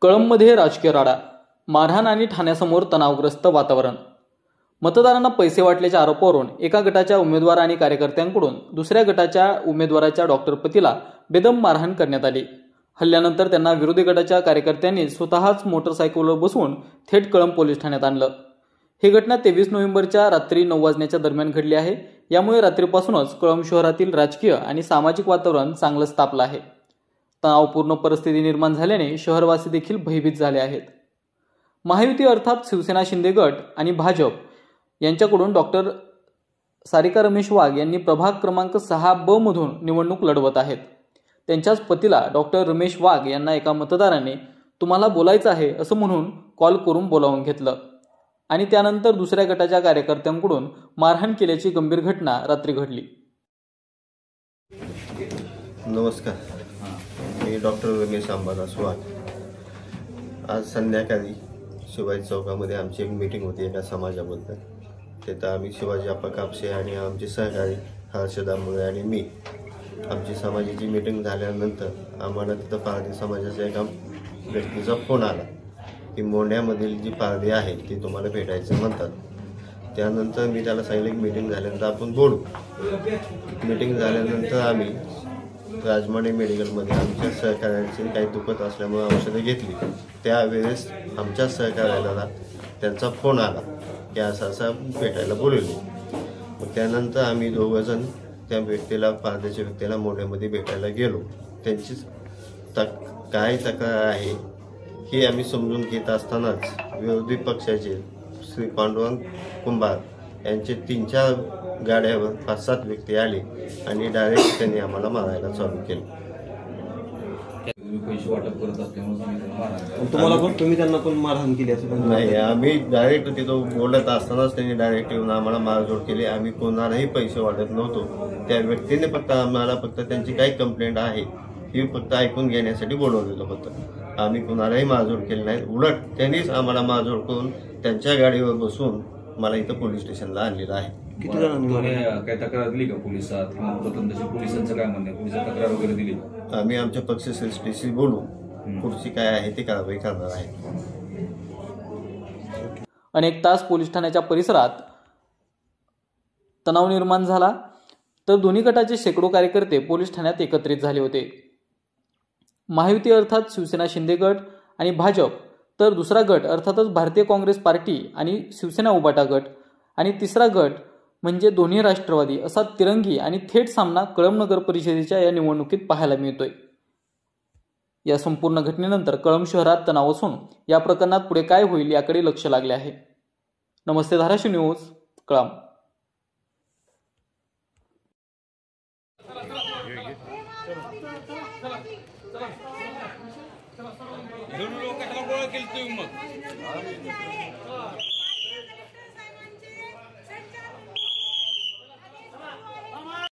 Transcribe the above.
कळंबमध्ये राजकीय राडा, मारहाण आणि ठाण्यासमोर तणावग्रस्त वातावरण. मतदारांना पैसे वाटल्याच्या आरोपावरून एका गटाच्या उमेदवार आणि कार्यकर्त्यांकडून दुसऱ्या गटाच्या उमेदवाराच्या डॉक्टर पतीला बेदम मारहाण करण्यात आली. हल्ल्यानंतर त्यांना विरोधी गटाच्या कार्यकर्त्यांनी स्वतःच मोटरसायकलवर बसवून थेट कळंब पोलीस ठाण्यात आणलं. ही घटना 23 नोव्हेंबरच्या रात्री 9 वाजण्याच्या दरम्यान घडली आहे. यामुळे रात्रीपासूनच कळंब शहरातील राजकीय आणि सामाजिक वातावरण चांगलंच तापलं आहे. तणावपूर्ण परिस्थिती निर्माण झाल्याने शहरवासी देखील भयभीत झाले आहेत. महायुती अर्थात शिवसेना शिंदे गट आणि भाजप यांच्याकडून डॉक्टर सारिका रमेश वाघ यांनी प्रभाग क्रमांक 6B मधून निवडणूक लढवत आहेत. त्यांच्याच पतीला डॉक्टर रमेश वाघ यांना एका मतदाराने तुम्हाला बोलायचं आहे असं म्हणून कॉल करून बोलावून घेतलं आणि त्यानंतर दुसऱ्या गटाच्या कार्यकर्त्यांकडून मारहाण केल्याची गंभीर घटना रात्री घडली. नमस्कार, मी डॉक्टर रमेश अंबादास वाघ. आज संध्याकाळी शिवाजी चौकामध्ये आमची एक मीटिंग होती एका समाजाबद्दल. तिथं आम्ही शिवाजी आप्पा कापसे आणि आमचे सहकारी हर्षदा मुळे आणि मी आमची समाजाची मीटिंग झाल्यानंतर आम्हाला तिथं पारधी समाजाच्या एका व्यक्तीचा फोन आला की मोंढ्यामधील जी पारधी आहे ती तुम्हाला भेटायचं म्हणतात. त्यानंतर मी त्याला सांगितलं की मीटिंग झाल्यानंतर आपण बोलू. मीटिंग झाल्यानंतर आम्ही राजमाने मेडिकलमध्ये आमच्या सहकार्याची काही दुखत असल्यामुळे औषधं घेतली. त्यावेळेस आमच्या सहकार्याला त्यांचा फोन आला की असं भेटायला बोलवले. मग त्यानंतर आम्ही दोघंजण त्या व्यक्तीला पारध्याच्या व्यक्तीला मोंढ्यामध्ये भेटायला गेलो. त्यांची काय तक्रार आहे ही आम्ही समजून घेत असतानाच विरोधी पक्षाचे श्री पांडुरंग कुंभार यांचे 3-4 गाड्यावर 5-7 व्यक्ती आले आणि डायरेक्ट त्यांनी आम्हाला मारायला चालू केलं. पैसे वाटप करत असल्यामुळे तुम्ही त्यांना पण मारहाण केली असं नाही, आम्ही डायरेक्ट तिथं बोलत असतानाच त्यांनी डायरेक्ट येऊन आम्हाला मारझोड केली. आम्ही कोणालाही पैसे वाटत नव्हतो. त्या व्यक्तीने फक्त त्यांची काय कंप्लेंट आहे ही फक्त ऐकून घेण्यासाठी बोलवलेलं होतं. आम्ही कोणालाही मारझोड केली नाही. उलट त्यांनीच आम्हाला मारझोड करून त्यांच्या गाडीवर बसून मला इथं पोलीस स्टेशनला आणलेलं आहे. किती जणांनी काय तक्रार दिली का पोलिसात किंवा प्रथम तशी पोलिसांचं काय म्हणणं आहे? पोलिसात तक्रार वगैरे दिली? आम्ही आमच्या पक्ष श्रेष्ठीशी बोलून पुढची काय आहे ती कारवाई करणार आहे. अनेक तास पोलीस ठाण्याच्या परिसरात तणाव निर्माण झाला, तर दोन्ही गटाचे शेकडो कार्यकर्ते पोलीस ठाण्यात एकत्रित झाले होते. महायुती अर्थात शिवसेना शिंदे गट आणि भाजप, तर दुसरा गट अर्थातच भारतीय काँग्रेस पार्टी आणि शिवसेना उबाटा गट, आणि तिसरा गट म्हणजे दोन्ही राष्ट्रवादी, असा तिरंगी आणि थेट सामना कळंब नगर परिषदेच्या या निवडणुकीत पाहायला मिळतोय. या संपूर्ण घटनेनंतर कळंब शहरात तणाव असून या प्रकरणात पुढे काय होईल याकडे लक्ष लागले आहे. नमस्ते धाराशिव न्यूज, कळंब. लोकांना गोळा केली तुम्ही मग